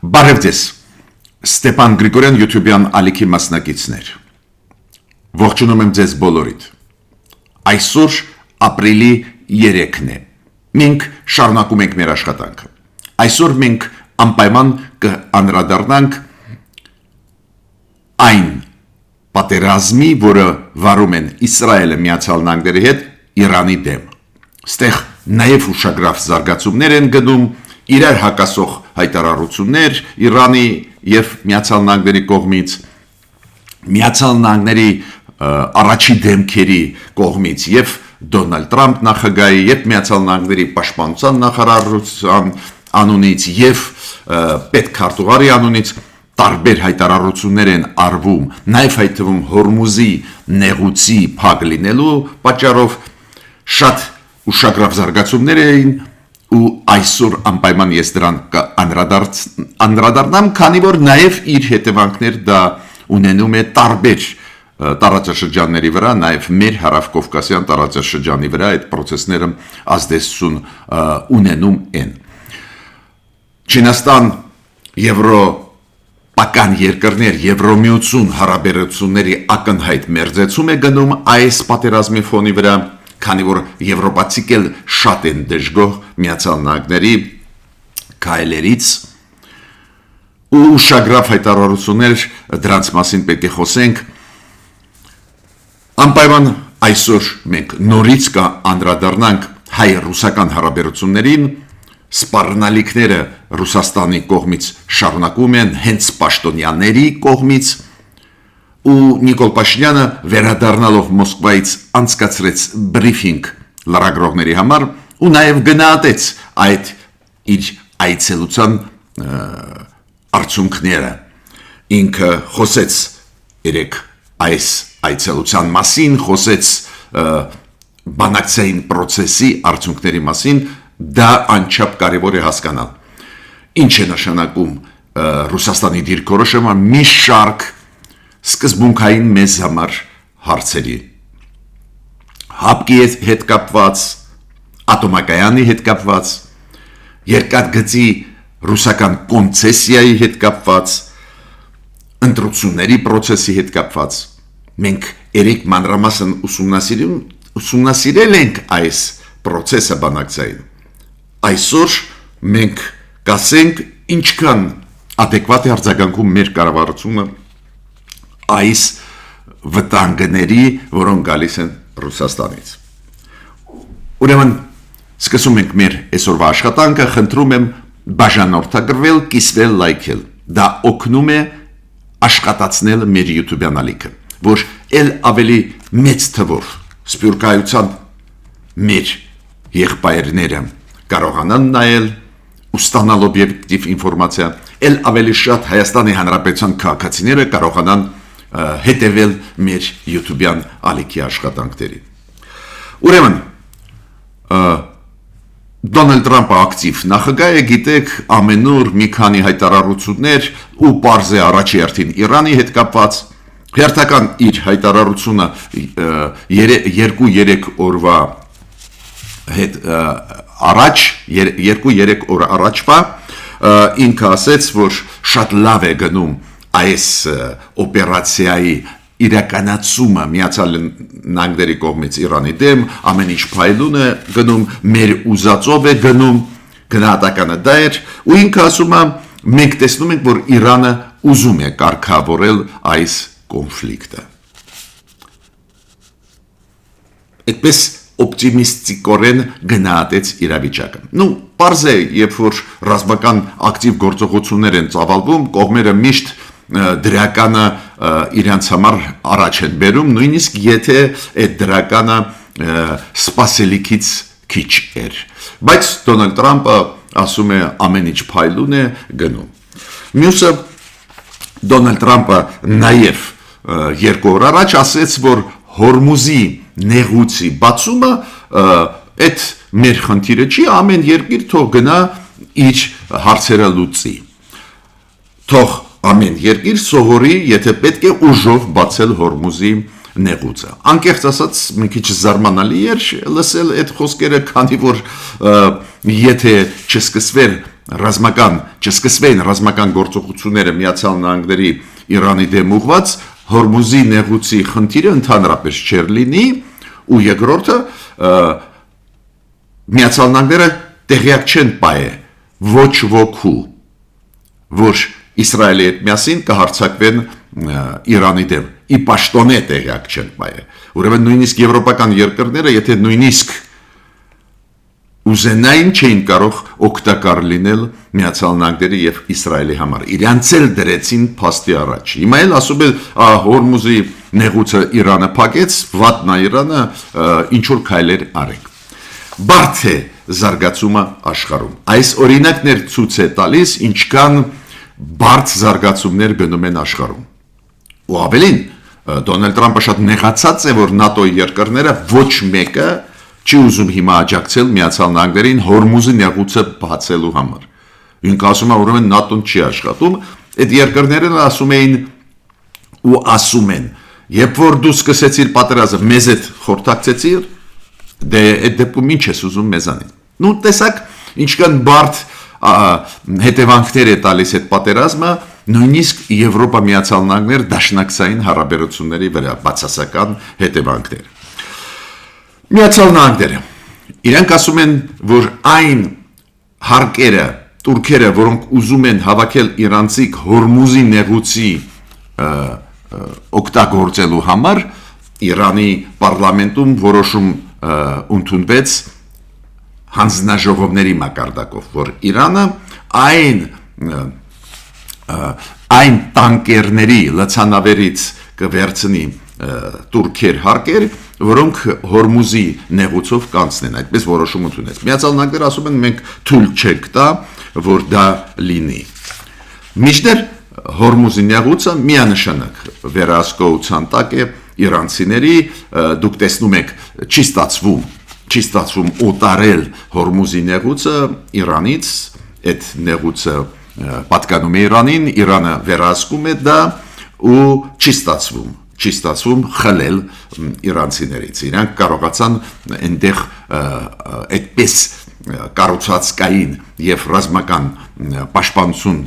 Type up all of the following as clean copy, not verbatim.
Բարև ձեզ, Ստեփան Գրիգորյան YouTube-յան ալիքի մասնակիցներ, ողջունում եմ ձեզ բոլորիդ, այսօր ապրիլի 3-ն է, մենք շարունակում ենք մեր աշխատանքը, այսօր մենք անպայման կանդրադառնանք այն պատերազմի, որը վարում են Իսրայելը Միացյալ Նահանգների հետ Իրանի դեմ, ստեղ նաև ուշագրավ զարգացումներ են գնում, իրար հակասող հայտարարություններ Իրանի և Միացյալ Նահանգների կողմից, Միացյալ Նահանգների առաջի դեմքերի կողմից և Դոնալդ Տրամփ նախագահի և Միացյալ Նահանգների պաշտպանության նախարարության անունից և պետքարտուղարի անունից տարբեր հայտարարություններ են արվում, նաև այդ թվում Հորմուզի նեղուցի փակ լինելու պատճառով շատ ուշագրավ զարգացումներ էին ու այսօր անպայման ես դրան անդրադառնամ, քանի որ նաև իր հետևանքներ դա ունենում է տարբեր տարածաշրջանների վրա, նաև մեր հարավկովկասյան տարածաշրջանի վրա այդ պրոցեսները ազդեցություն ունենում են։ Չինաստան, Եվրոպական երկրներ, Եվրոմիություն հարաբերությունների ակնհայտ մերձեցում է գնում այս պատերազմի ֆոնի վրա, քանի որ եվրոպացիք էլ շատ են դժգոհ Միացյալ Նահանգների քայլերից ու ուշագրավ հայտարարություններ դրանց մասին պետք է խոսենք։ Անպայման այսօր մենք նորից կանդրադառնանք հայ-ռուսական հարաբերություններին, սպառնալիքները Ռուսաստանի կողմից շարունակվում են հենց պաշտոնյաների կողմից ու Նիկոլ Փաշինյանը վերադառնալով Մոսկվայից անցկացրեց բրիֆինգ լրագրողների համար ու նաև գնահատեց այդ իր այցելության արդյունքները։ Ինքը խոսեց երեք այս այցելության մասին, խոսեց բանակցային պրոցեսի արդյունքների մասին, դա անչափ կարևոր է հասկանալ։ Ինչ է նշանակում Ռուսաստանի դիրքորոշումը մի շարք սկզբունքային մեզ համար հարցերի, հապկի հետ կապված, ատոմակայանի հետ կապված, երկաթգծի ռուսական կոնցեսիայի հետ կապված, ընտրությունների պրոցեսի հետ կապված, մենք երեք մանրամասն ուսումնասիրել ենք այս պրոցեսը բանակցային, այսօր մենք կասենք ինչքան ադեկվատ է արձագանքում մեր կառավարությունը այս վտանգների, որոնք գալիս են Ռուսաստանից։ Ուրեմն սկսում ենք մեր այսօրվա աշխատանքը, խնդրում եմ բաժանորդագրվել, կիսվել, լայքել։ Դա օգնում է աշխատացնել մեր YouTube-յան ալիքը, որ էլ ավելի մեծ թվով սփյուռքահայության մեր եղբայրները կարողանան նայել ու ստանալ օբյեկտիվ ինֆորմացիա, էլ ավելի շատ Հայաստանի Հանրապետության քաղաքացիները կարողանան հետևել մեր YouTube-յան ալիքի աշխատանքներին։ Ուրեմն, Դոնալդ Տրամփը ակտիվ նախագահ է, գիտեք, ամենուր մի քանի հայտարարություններ ու պարզ է առաջի հերթին Իրանի հետ կապված, հերթական իր հայտարարությունը 2-3 օրվա հետ առաջ, 2-3 օր առաջվա, ինքը ասեց, որ շատ լավ է գնում այս օպերացիայի իրականացումը Միացյալ Նահանգների կողմից Իրանի դեմ, ամեն ինչ փայլուն է գնում, մեր ուզածով է գնում, գնահատականը դա էր, ու ինքը ասում է, մենք տեսնում ենք, որ Իրանը ուզում է կարգավորել այս կոնֆլիկտը։ Այդպես օպտիմիստիկորեն գնահատեց իրավիճակը։ Պարզ է, երբ որ ռազմական ակտիվ գործողություններ են ծավալվում, կողմերը միշտ դրականը իրենց համար առաջ են բերում, նույնիսկ եթե այդ դրականը սպասելիքից քիչ էր։ Բայց Դոնալդ Տրամփը ասում է ամեն ինչ փայլուն է գնում։ Մյուսը Դոնալդ Տրամփը նաև 2 օր առաջ ասեց, որ Հորմուզի նեղուցի բացումը այդ մեր խնդիրը չի, ամեն երկիր թող գնա իր հարցերը լուծի։ Թող ամեն երկիր սովորի, եթե պետք է ուժով բացել Հորմուզի նեղուցը։ Անկեղծ ասած, մի քիչ զարմանալի էր լսել այդ խոսքերը, քանի որ եթե չսկսվեր ռազմական չսկսվեն ռազմական գործողությունները Միացյալ Նահանգների Իրանի դեմ ուղված, Հորմուզի նեղուցի խնդիրը ընդհանրապես չեր լինի, ու երկրորդը Միացյալ Նահանգները տեղյակ չեն պայե ոչ ոքու, որ Իսրայելի հետ միասին կհարձակվեն Իրանի դեմ, ի պաշտոնե տեղյակ չեն պայե, ուրեմն նույնիսկ եվրոպական երկրները, եթե նույնիսկ ուզենային չէին կարող օգտակար լինել Միացյալ Նահանգների եւ Իսրայելի համար, իրանց էլ դրեցին փաստի առաջ, հիմա էլ ասում է Հորմուզի նեղուցը Իրանը փակեց, վատնա Իրանը ինչ որ քայլեր արեք, բարդ է զարգացումը աշխարհում, այս օրինակներ ցույց է տալիս, ինչքան բարդ զարգացումներ գնում են աշխարհում, ու ավելին Դոնալդ Թրամփը շատ նեղացած է, որ ՆԱՏՕ-ի երկրները ոչ մեկը չի ուզում հիմա աջակցել Միացյալ Նահանգներին Հորմուզի նեղուցը բացելու համար, ինքը ասում է ուրեմն ՆԱՏՕ-ն չի աշխատում, այդ երկրները ասում էին ու ասում են, երբ որ դու սկսեցիր պատերազմը, մեզ հետ խորհրդակցեցիր, դե այդ դեպքում ինչ ես ուզում մեզանին, նու տեսակ ինչքան բարդ հետևանքներ է տալիս այդ պատերազմը, նույնիսկ Եվրոպա Միացյալ Նահանգներ դաշնակցային հարաբերությունների վրա բացասական հետևանքներ։ Միացյալ Նահանգները իրանք ասում են, որ այն հարկերը, տուրքերը, որոնք ուզում են հավաքել իրանցիք Հորմուզի նեղուցի օգտագործելու համար, Իրանի պարլամենտում որոշում ընդունվեց հանձնաժողովների մակարդակով, որ Իրանը այն տանկերների լցանավերից կվերցնի տուրքեր հարկեր, որոնք Հորմուզի նեղուցով կանցնեն, այդպես որոշում ընդունեց։ Միացյալ Նահանգները ասում են մենք թույլ չենք տա, որ դա լինի։ Մինչդեռ Հորմուզի նեղուցը միանշանակ վերահսկողության տակ է իրանցիների, դուք տեսնում եք, չի ստացվում օտարել Հորմուզի նեղուցը Իրանից, այդ նեղուցը պատկանում է Իրանին, Իրանը վերահսկում է դա ու չի ստացվում խլել իրանցիներից, իրանք կարողացան այնտեղ այդպես կառուցվածքային եւ ռազմական պաշտպանություն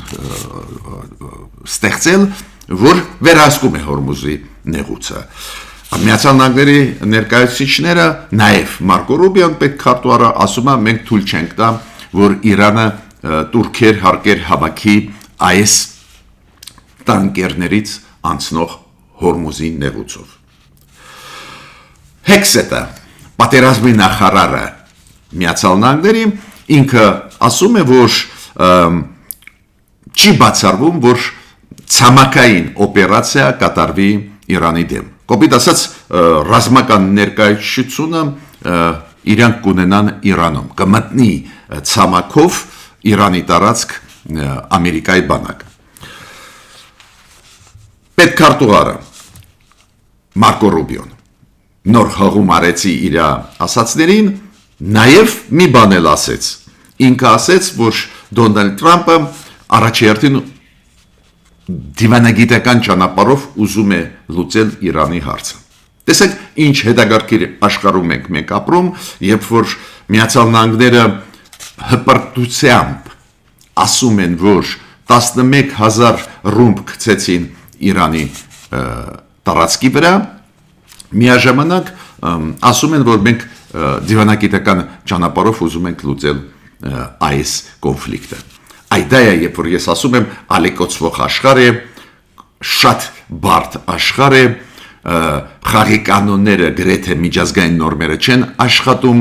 ստեղծել, որ վերահսկում է Հորմուզի նեղուցը։ Միացյալ Նահանգների ներկայացուցիչները, նաև Մարկո Ռուբիոն պետքարտուղարը ասում է, մենք թույլ չենք տա, որ Իրանը տուրքեր հարկեր հավաքի այս տանկերներից անցնող Հորմուզի նեղուցով։ Հեքսետը, պատերազմի նախարարը Միացյալ Նահանգների, ինքը ասում է, որ չի բացառվում, որ ցամաքային օպերացիա կատարվի Իրանի դեմ։ Կոպիտ ասած, ռազմական ներկայացությունը իրանք կունենան Իրանում, կմտնի ցամաքով Իրանի տարածք Ամերիկայի բանակ։ Պետքարտուղարը Մարկո Ռուբիոն նոր հղում արեցի իր ասացներին, նաև մի բան էլ ասեց։ Ինքը ասեց, որ Դոնալդ Թրամփը առաջերտին դիվանագիտական ճանապարհով ուզում է լուծել Իրանի հարցը։ Տեսեք, ինչ հետագարկիր աշխարհում ենք մենք ապրում, երբ որ Միացյալ Նահանգները հպարտությամբ ասում են, որ 11,000 ռումբ գցեցին Իրանի տարածքի վրա, միաժամանակ ասում են, որ մենք դիվանագիտական ճանապարհով ուզում ենք լուծել այս կոնֆլիկտը։ Այդ դա է, երբ որ ես ասում եմ, ալեկոծվող աշխարհ է, շատ բարդ աշխարհ է, խաղի կանոնները գրեթե միջազգային նորմերը չեն աշխատում,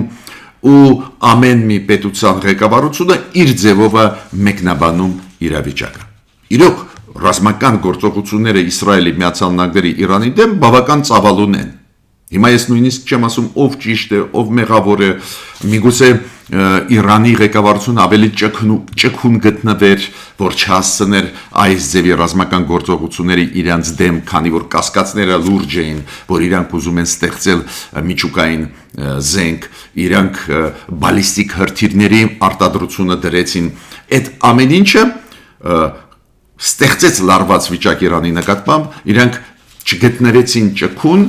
ու ամեն մի պետության ղեկավարությունը իր ձևով է մեկնաբանում իրավիճակը։ Իրոք ռազմական գործողությունները Իսրայելի Միացյալ Նահանգների Իրանի դեմ բավական ծավալուն են։ Հիմա ես նույնիսկ չեմ ասում ով ճիշտ է, ով մեղավոր է, միգուցե Իրանի ղեկավարությունը ավելի ճկուն գտնվեր, որ չհասցներ այս ձևի ռազմական գործողությունների իրանց դեմ, քանի որ կասկածները լուրջ էին, որ իրանք ուզում են ստեղծել միջուկային զենք, իրանք բալիստիկ հրթիռների արտադրությունը դրեցին։ Այդ ամեն ինչը ստեղծեց լարված վիճակ Իրանի նկատմամբ, իրանք չգտնվեցին ճկուն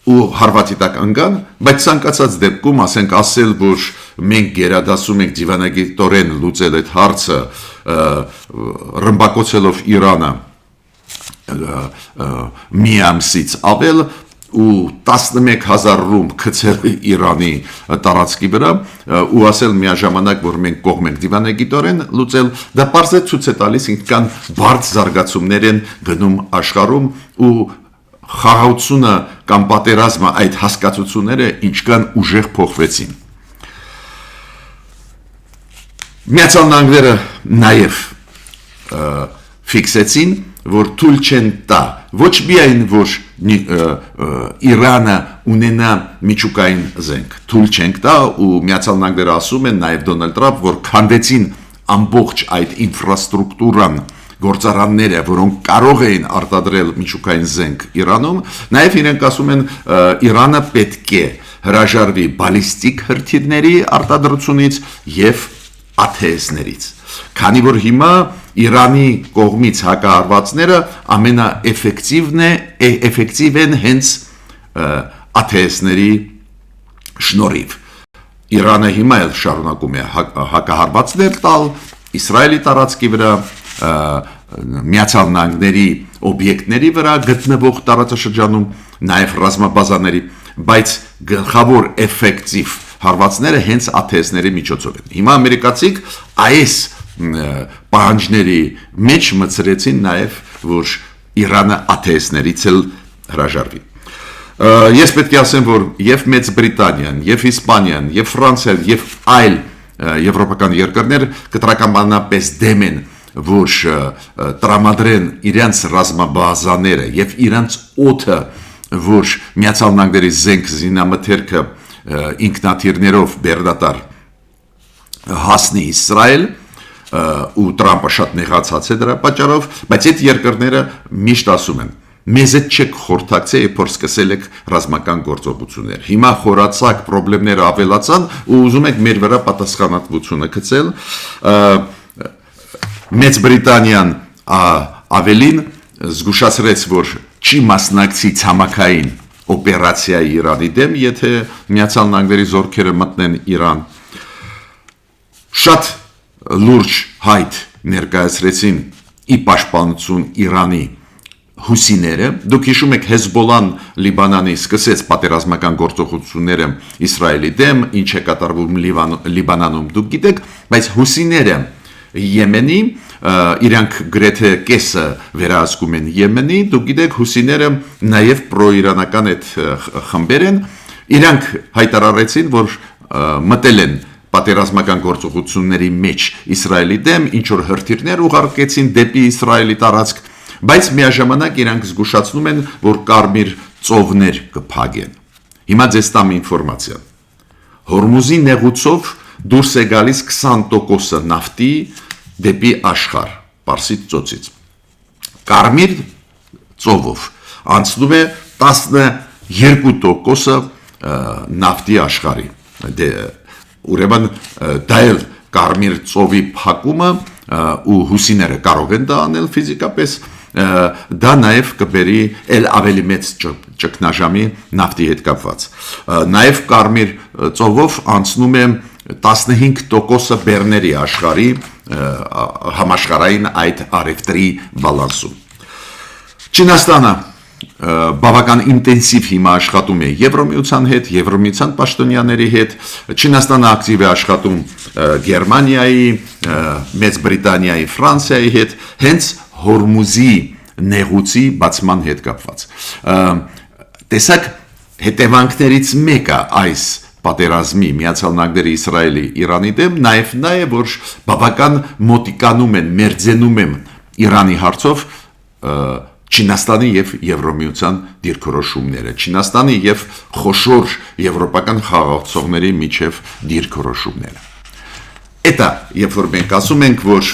ու հարվածի տակ ընկան, բայց ցանկացած դեպքում ասենք ասել, որ մենք գերադասում ենք դիվանագիտորեն լուծել այդ հարցը, ռմբակոծելով Իրանը մի ամսից ավել ու 11,000 ռումբ գցել Իրանի տարածքի վրա ու ասել միաժամանակ, որ մենք կողմ ենք դիվանագիտորեն լուծել, դա պարզե ցույց է տալիս ինչքան բարձ զարգացումներ են գնում աշխարհում ու խաղաղությունը կամ պատերազմը այդ հասկացությունները ինչքան ուժեղ փոխվեցին։ Միացյալ Նահանգները նաև ֆիքսեցին, որ թույլ չեն տա ոչ միայն որ Իրանը ունենա միջուկային զենք, թույլ չենք տա ու Միացյալ Նահանգները ասում են նաև Դոնալդ Տրամփ, որ քանդեցին ամբողջ այդ ինֆրաստրուկտուրան գործարանները, որոնք կարող էին արտադրել միջուկային զենք Իրանում, նաև իրենք ասում են Իրանը պետք է հրաժարվի բալիստիկ հրթիռների արտադրությունից եւ ATS-ներից, քանի որ հիմա Իրանի կողմից հակահարվածները ամենաէֆեկտիվ են հենց ATS-ների շնորհիվ։ Իրանը հիմա էլ շարունակում է հակահարվածներ տալ Իսրայելի տարածքի վրա, Միացյալ Նահանգների օբյեկտների վրա գտնվող տարածաշրջանում, նաև ռազմաբազաների, բայց գլխավոր էֆեկտիվ հարվածները հենց ATS-ների միջոցով են։ Հիմա ամերիկացիք այս պահանջների մեջ մտցրեցին նաև, որ Իրանը ATS-ներից էլ հրաժարվի։ Ես պետք է ասեմ, որ եւ Մեծ Բրիտանիան, եւ Իսպանիան, եւ Ֆրանսիան, եւ այլ եվրոպական երկրներ կտրականաբանապես դեմ են, որ տրամադրեն իրենց ռազմաբազաները եւ իրենց օդը, որ Միացյալ Նահանգների զենք զինամթերքը ինքնաթիռներով բերդատար հասնի Իսրայել ու Տրամպը շատ նեղացած է դրա պատճառով, բայց այդ երկրները միշտ ասում են մեզ հետ չեք խորհրդակցել, երբ որ սկսել եք ռազմական գործողություններ։ Հիմա խորացակ խնդիրները ավելացան ու ուզում եք մեր վրա պատասխանատվությունը գցել։ Մեծ Բրիտանիան ավելին զգուշացրեց, որ չի մասնակցի ցամաքային օպերացիայի Իրանի դեմ, եթե Միացյալ Նահանգների զորքերը մտնեն Իրան։ Շատ լուրջ հայտ ներկայացրեցին ի պաշտպանություն Իրանի հուսիները։ Դուք հիշում եք Հեզբոլան Լիբանանի սկսեց պատերազմական գործողությունները Իսրայելի դեմ, ինչ է կատարվում Լիբանանում դուք գիտեք, բայց հուսիները Եմենի, իրանք գրեթե կեսը վերահսկում են Եմենի, դուք գիտեք հուսիները նաև պրոիրանական այդ խմբեր են, իրանք հայտարարեցին, որ մտել են պատերազմական գործողությունների մեջ Իսրայելի դեմ, ինչ որ հրթիռներ ուղարկեցին դեպի Իսրայելի տարածք, բայց միաժամանակ իրանք զգուշացնում են, որ կարմիր ծովներ կփակեն։ Հիմա ձեզ տամ ինֆորմացիա։ Հորմուզի նեղուցով դուրս է գալիս 20% նավթի դեպի աշխարհ, Պարսից ծոցից։ Կարմիր ծովով անցնում է 12% նավթի աշխարհի։ Ուրեմն դա էլ կարմիր ծովի փակումը ու հուսիները կարող են դա անել ֆիզիկապես, դա նաև կբերի էլ ավելի մեծ ճգնաժամի նավթի հետ կապված։ Նաև կարմիր ծովով անցնում է 15% բեռների աշխարհի համաշխարհային այդ արևտրի բալանսում։ Չինաստանը բավական ինտենսիվ հիմա աշխատում է Եվրոմիության հետ, Եվրոմիության պաշտոնյաների հետ, Չինաստանը ակտիվ է աշխատում Գերմանիայի, Մեծ Բրիտանիայի, Ֆրանսիայի հետ, հենց Հորմուզի նեղուցի բացման հետ կապված։ Տեսակ հետևանքներից մեկը այս պատերազմի Միացյալ Նահանգների Իսրայելի Իրանի դեմ նաև որ բավական մոտիկանում են, մերձենում են Իրանի հարցով Չինաստանի եւ Եվրոմիության դիրքորոշումները, Չինաստանի եւ խոշոր եվրոպական խաղաղացողների միջև դիրքորոշումները։ Էտա, երբ որ մենք ասում ենք, որ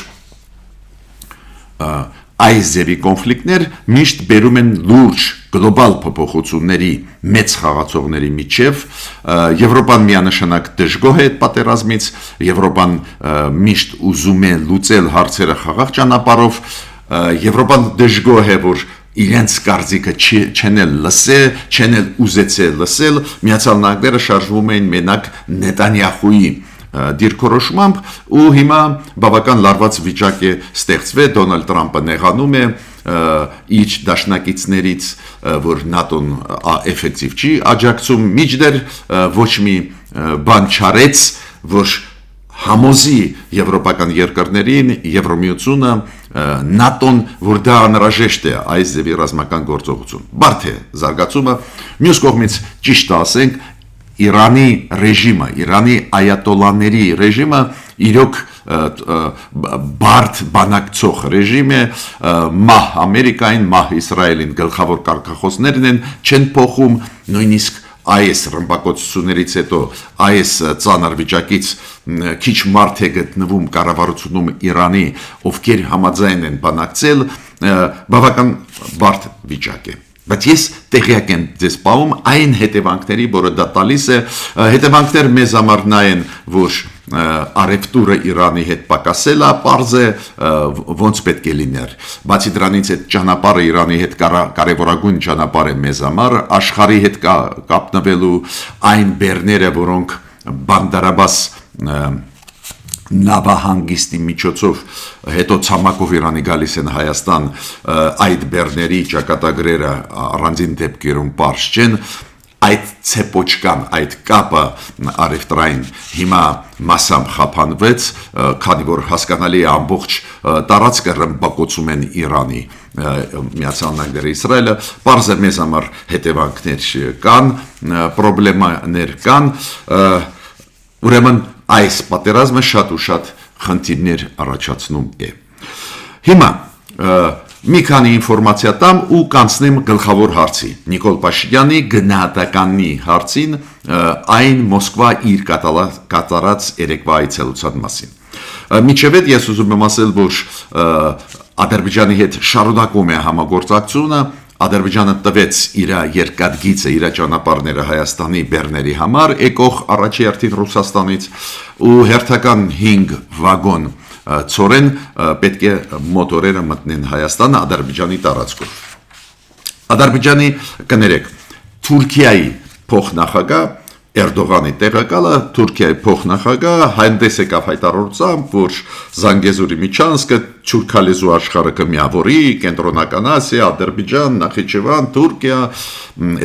այս ձևի կոնֆլիկտներ միշտ բերում են լուրջ գլոբալ փոփոխությունների մեծ խաղացողների միջև, Եվրոպան միանշանակ դժգոհ է այդ պատերազմից, Եվրոպան միշտ ուզում է լուծել հարցերը խաղաղ ճանապարհով, Եվրոպան դժգոհ է, որ իրենց կարծիքը չեն լսել, չեն ուզեցել լսել, Միացյալ Նահանգները շարժվում էին մենակ Նետանյախուի դիրքորոշմամբ ու հիմա բավական լարված վիճակ է ստեղծվել Դոնալդ Տրամպը նեղանում է իր դաշնակիցներից, որ ՆԱՏՕ-ն էֆեկտիվ չի աջակցում, միջդեռ ոչ մի բան չարեց, որ համոզի եվրոպական երկրներին, Եվրամիությունը, ՆԱՏՕ-ն, որ դա անհրաժեշտ է այս ձևի ռազմական գործողություն։ Բարդ է զարգացումը, մյուս կողմից ճիշտ ասենք, Իրանի ռեժիմը, Իրանի այատոլաների ռեժիմը իրոք բարդ բանակցող ռեժիմ է, մահ Ամերիկային, մահ Իսրայելին գլխավոր կարգախոսներն են, չեն փոխում, նույնիսկ այս ռմբակոծություններից հետո այս ծանր վիճակից քիչ մարդ է գտնվում կառավարությունում Իրանի, ովքեր համաձայն են բանակցել, բավական բարդ վիճակ է։ Բայց ես տեղյակ եմ ձեզ պահում այն հետևանքների, որը դա տալիս է, հետևանքներ մեզ համար նա են, որ առևտուրը Իրանի հետ պակասել է, պարզ է, ոնց պետք է լիներ։ Բացի դրանից այդ ճանապարհը Իրանի հետ կարևորագույն ճանապարհ է մեզ համար, աշխարհի հետ կապնվելու այն բեռները, որոնք Բանդարաբաս նավահանգիստի միջոցով հետո ցամաքով Իրանի գալիս են Հայաստան, այդ բեռների ճակատագրերը առանձին դեպքերում պարզ չեն, այդ ցեպոչկան, այդ կապը առևտրային հիմա մասամբ խափանվեց, քանի որ հասկանալի է ամբողջ տարածքը ռմբակոծում են Իրանի, Միացյալ Նահանգները, Իսրայելը, պարզ է մեզ համար հետևանքներ կան, պրոբլեմաներ կան, ուրեմն այս պատերազմը շատ ու շատ խնդիրներ առաջացնում է։ Հիմա մի քանի ինֆորմացիա տամ ու կանցնեմ գլխավոր հարցի, Նիկոլ Փաշինյանի գնահատականի հարցին, այն Մոսկվա իր կատարած երեկվա այցելության մասին։ Միջև այդ ես ուզում եմ ասել, որ Ադրբեջանի հետ շարունակում է համագործակցությունը, Ադրբեջանը տվեց իր երկաթգիծը, իր ճանապարհները Հայաստանի բեռների համար, եկող առաջի հերթին Ռուսաստանից ու հերթական 5 վագոն ծորեն պետք է մոտորերը մտնեն Հայաստանը Ադրբեջանի տարածքով։ Ադրբեջանի կներեք, Թուրքիայի փոխնախագահ Էրդողանի տեղակալը Թուրքիայի փոխնախագահ հանդես եկավ հայտարարությամբ, որ Զանգեզուրի միջանցքը թուրքալեզու աշխարհը կմիավորի, Կենտրոնական Ասիա, Ադրբեջան, Նախիջևան, Թուրքիա,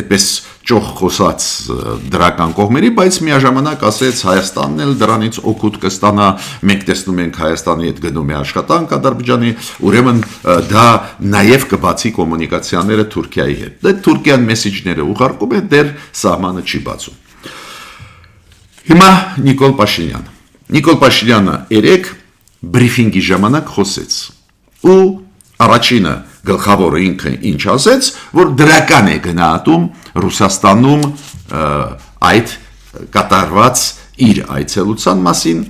այդպես ճոխ խոսած դրական կողմերի, բայց միաժամանակ ասեց Հայաստանն էլ դրանից օգուտ կստանա, մենք տեսնում ենք Հայաստանի հետ գնում է աշխատանք Ադրբեջանի, ուրեմն դա նաև կբացի կոմունիկացիաները Թուրքիայի հետ։ Դա Թուրքիան մեսիջները ուղարկում է, դեռ սահմանը չի բացում։ Հիմա Նիկոլ Փաշինյանը երեք բրիֆինգի ժամանակ խոսեց ու առաջինը գլխավորը ինքը ինչ ասեց, որ դրական է գնահատում Ռուսաստանում այդ կատարված իր այցելության մասին,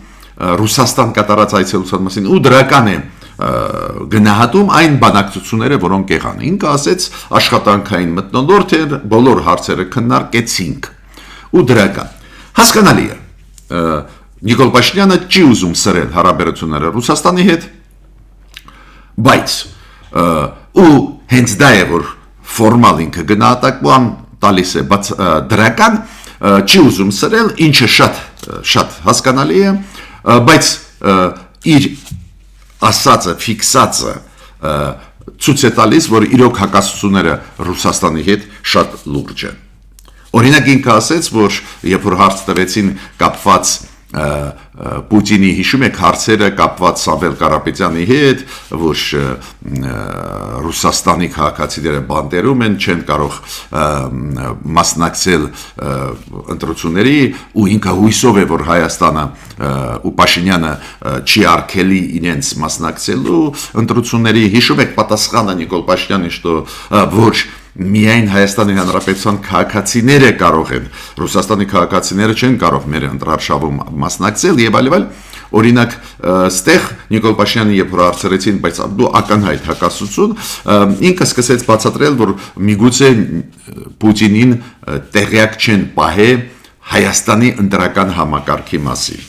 Ռուսաստան կատարած այցելության մասին ու դրական է գնահատում այն բանակցությունները, որոնք եղան։ Ինքը ասեց աշխատանքային մթնոլորտ էր, բոլոր հարցերը քննարկեցինք ու դրական։ Հասկանալի է, Նիկոլ Փաշինյանը չի ուզում սրել հարաբերությունները Ռուսաստանի հետ, բայց ու հենց դա է, որ ֆորմալ ինքը գնահատական տալիս է, բայց դրական չի ուզում սրել, ինչը շատ հասկանալի է, բայց իր ասածը, ֆիքսածը ցույց է տալիս, որ իրոք հակասությունները Ռուսաստանի հետ շատ լուրջ են։ Օրինակ ինքը ասեց, որ երբ որ հարց տվեցին կապված Պուտինի հիշում եք հարցերը կապված Սամվել Կարապետյանի հետ, որ Ռուսաստանի քաղաքացիները բանտերում են, չեն կարող մասնակցել ընտրությունների ու ինքը հույսով է, որ Հայաստանը ու Փաշինյանը չի արգելի իրենց մասնակցելու ընտրությունների, հիշում եք պատասխանը Նիկոլ Փաշինյանի, որ միայն Հայաստանի Հանրապետության քաղաքացիները կարող են, Ռուսաստանի քաղաքացիները չեն կարող մեր ընտրարշավում մասնակցել եւ այլ, օրինակ ստեղ Նիկոլ Փաշինյանը երբ որ հարցրեցին, բայց դու ակնհայտ հակասություն, ինքը սկսեց բացատրել, որ միգուցե Պուտինին տեղյակ չեն պահե Հայաստանի ընտրական համակարգի մասին։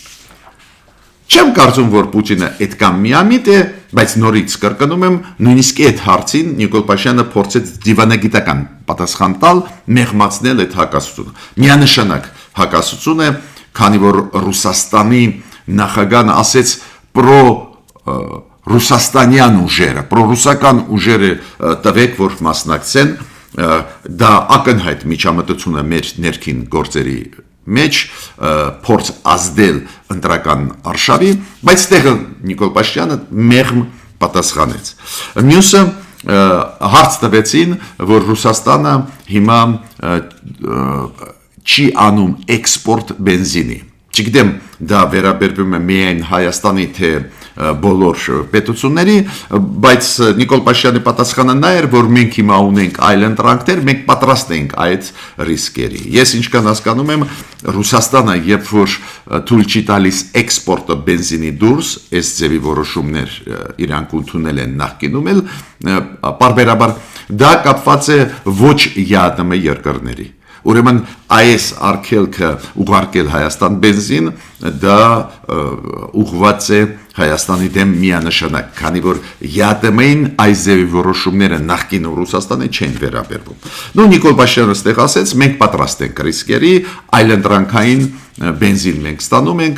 Չեմ կարծում, որ Պուտինը այդքան միամիտ է, բայց նորից կրկնում եմ, նույնիսկ այդ հարցին Նիկոլ Փաշինյանը փորձեց դիվանագիտական պատասխան տալ, մեղմացնել այդ հակասությունը։ Միանշանակ հակասություն է, քանի որ Ռուսաստանի նախագահն ասեց ռուսաստանյան ուժերը, պրոռուսական ուժերը տվեք, որ մասնակցեն, դա ակնհայտ միջամտություն է մեր ներքին գործերի մեջ, փորձ ազդել ընտրական արշավի, բայց տեղը Նիկոլ Փաշինյանը մեղմ պատասխանեց։ Մյուսը հարց տվեցին, որ Ռուսաստանը հիմա չի անում էքսպորտ բենզինի։ Չգիտեմ, դա վերաբերվում է միայն Հայաստանի թե բոլոր պետությունների, բայց Նիկոլ Փաշինյանի պատասխանը նա էր, որ մենք հիմա ունենք այլ ընտրանքներ, մենք պատրաստ ենք այդ ռիսկերի։ Ես ինչքան հասկանում եմ, Ռուսաստանը, երբ որ թույլ չի տալիս էքսպորտը բենզինի դուրս, այս ձևի որոշումներ իրանք ընդունել են նախկինում էլ, պարբերաբար դա կապված է ոչ ԵԱՏՄ երկրների։ Ուրեմն այս արգելքը ուղարկել Հայաստան բենզին, դա ուղղված է Հայաստանի դեմ միանշանակ, քանի որ ԵԱՏՄ-ին այս ձևի որոշումները նախկինում Ռուսաստանի չեն վերաբերվում։ Նույն Նիկոլ Փաշինյանը ստեղ ասեց, մենք պատրաստ ենք ռիսկերի, այլընտրանքային բենզին մենք ստանում ենք,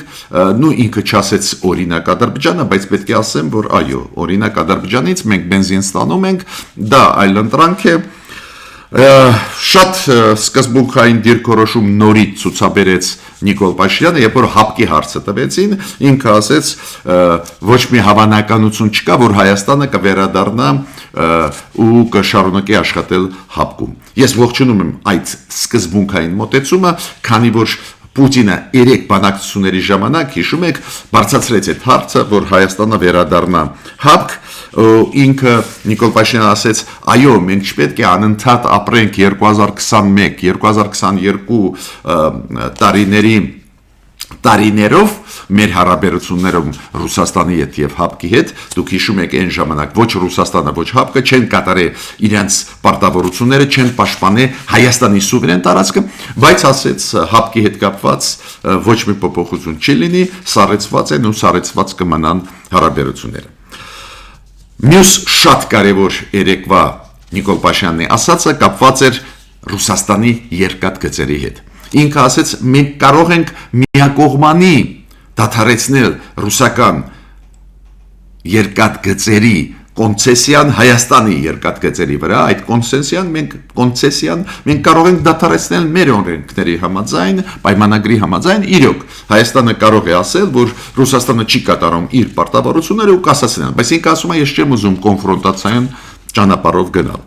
ինքը չասեց օրինակ Ադրբեջանը, բայց պետք է ասեմ, որ այո, օրինակ Ադրբեջանից մենք բենզին ստանում ենք, դա այլընտրանք է։ Շատ սկզբունքային դիրքորոշում նորից ցուցաբերեց Նիկոլ Փաշինյանը, երբ որ հապկի հարցը տվեցին, ինքը ասեց, ոչ մի հավանականություն չկա, որ Հայաստանը կվերադառնա ու կշարունակի աշխատել հապկում։ Ես ողջունում եմ այդ սկզբունքային մոտեցումը, քանի որ Պուտինը 3 բանակցությունների ժամանակ, հիշում եք, բարձրացրեց այդ հարցը, որ Հայաստանը վերադառնա հապկ, ինքը Նիկոլ Փաշինյանը ասեց, այո, մենք չպետք է անընդհատ ապրենք 2021-2022 տարիներով մեր հարաբերություններում Ռուսաստանի հետ եւ հապկի հետ, դուք հիշում եք այն ժամանակ ոչ Ռուսաստանը, ոչ հապկը չեն կատարել իրենց պարտավորությունները, չեն պաշտպանել Հայաստանի սուվերեն տարածքը, բայց ասեց հապկի հետ կապված ոչ մի փոփոխություն չի լինի, սառեցված են ու սառեցված կմնան հարաբերությունները։ Մյուս շատ կարևոր երեկվա Նիկոլ Փաշինյանի ասածը կապված էր Ռուսաստանի երկաթգծերի հետ։ Ինքը ասեց, մենք կարող ենք միակողմանի դադարեցնել ռուսական երկաթգծերի կոնցեսիան Հայաստանի երկաթգծերի վրա, այդ կոնցեսիան մենք կարող ենք դադարեցնել մեր օրենքների համաձայն, պայմանագրի համաձայն, իրոք Հայաստանը կարող է ասել, որ Ռուսաստանը չի կատարում իր պարտավորությունները ու կասացնել, բայց ինքը ասում է, ես չեմ ուզում կոնֆրոնտացիոն ճանապարհով գնալ։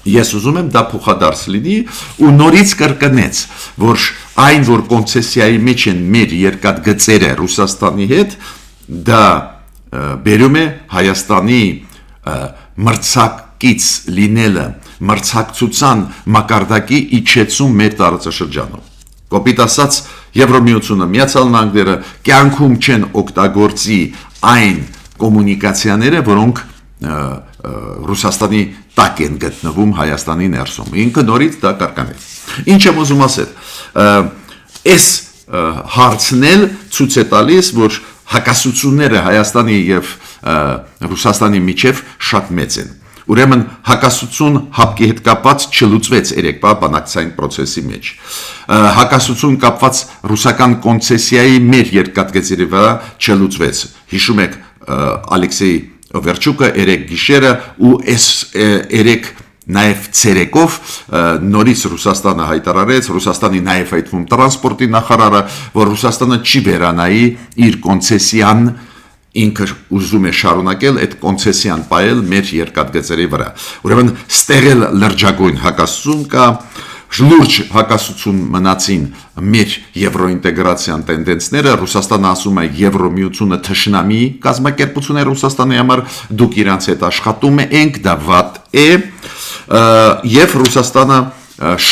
Ես ուզում եմ դա փոխադարձ լինի ու նորից կրկնեց, որ այն, որ կոնցեսիայի մեջ են մեր երկաթգծերը Ռուսաստանի հետ, դա բերում է Հայաստանի մրցակից լինելը, մրցակցության մակարդակի իջեցում մեր տարածաշրջանում։ Կոպիտ ասած, Եվրամիությունը, Միացյալ Նահանգները կյանքում չեն օգտագործի այն կոմունիկացիաները, որոնք Ռուսաստանի տակ են գտնվում Հայաստանի ներսում։ Ինքը նորից դա կրկնեց։ Ինչ եմ ուզում ասել, այս հարցն էլ ցույց է տալիս, որ հակասությունները Հայաստանի եւ Ռուսաստանի միջև շատ մեծ են։ Ուրեմն հակասություն հապկի հետ կապված չլուծվեց երեկվա բանակցային process-ի մեջ։ Հակասություն կապված ռուսական կոնցեսիայի մեր երկաթգծերի վրա չլուծվեց։ Հիշում եք Ալեքսեյ Վերչուկը երեք գիշերը ու այս երեք նաև ցերեկով նորից Ռուսաստանը հայտարարեց, Ռուսաստանի նաև այդվում տրանսպորտի նախարարը, որ Ռուսաստանը չի վերանայի իր կոնցեսիան, ինքը ուզում է շարունակել այդ կոնցեսիան պայել մեր երկաթգծերի վրա։ Ուրեմն ստեղել լրջագույն հակասություն կա, լուրջ հակասություն մնացին մեր եվրոինտեգրացիան տենդենսները, Ռուսաստանը ասում է Եվրոմիությունը թշնամի կազմակերպություն է Ռուսաստանի համար, դուք իրանց հետ աշխատում եք, դա վատ է, եւ Ռուսաստանը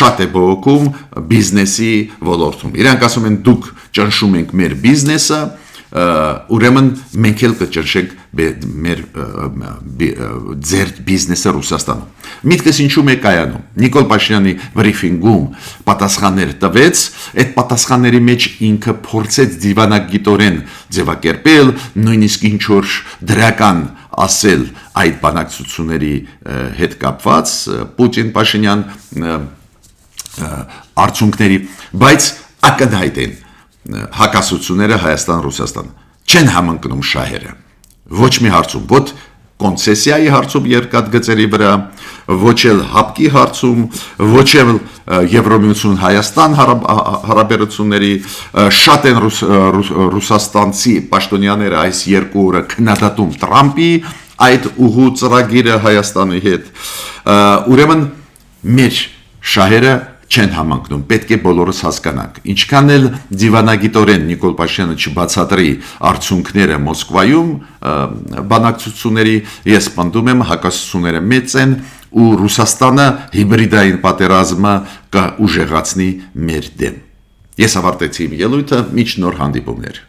շատ է բողոքում բիզնեսի ոլորտում։ Իրանք ասում են դուք ճնշում եք մեր բիզնեսը, ուրեմն մենք էլ կճնշենք ձեր բիզնեսը Ռուսաստանում։ Միտքս ինչու է կայանում։ Նիկոլ Փաշինյանի բրիֆինգում պատասխաններ տվեց, այդ պատասխանների մեջ ինքը փորձեց դիվանագիտորեն ձևակերպել, նույնիսկ ինչ որ դրական ասել այդ բանակցությունների հետ կապված Պուտին-Փաշինյան արդյունքների, բայց ակնհայտ են հակասությունները Հայաստան-Ռուսաստան չեն համընկնում շահերը ոչ մի հարցում, ոչ կոնցեսիայի հարցում երկաթգծերի վրա, ոչ էլ հապկի հարցում, ոչ էլ Եվրոմիություն Հայաստան հարաբերությունների, շատ են ռուսաստանցի պաշտոնյաները այս երկու օրը քննադատում Տրամպի այդ ուղու ծրագիրը Հայաստանի հետ, ուրեմն մեր շահերը չեն համընկնում, պետք է բոլորս հասկանանք, ինչքան էլ դիվանագիտորեն Նիկոլ Փաշինյանը չբացատրի արդյունքները Մոսկվայում բանակցությունների, ես պնդում եմ հակասությունները մեծ են ու Ռուսաստանը հիբրիդային պատերազմը կուժեղացնի մեր դեմ։ Ես ավարտեցի իմ ելույթը, մինչ նոր հանդիպումներ։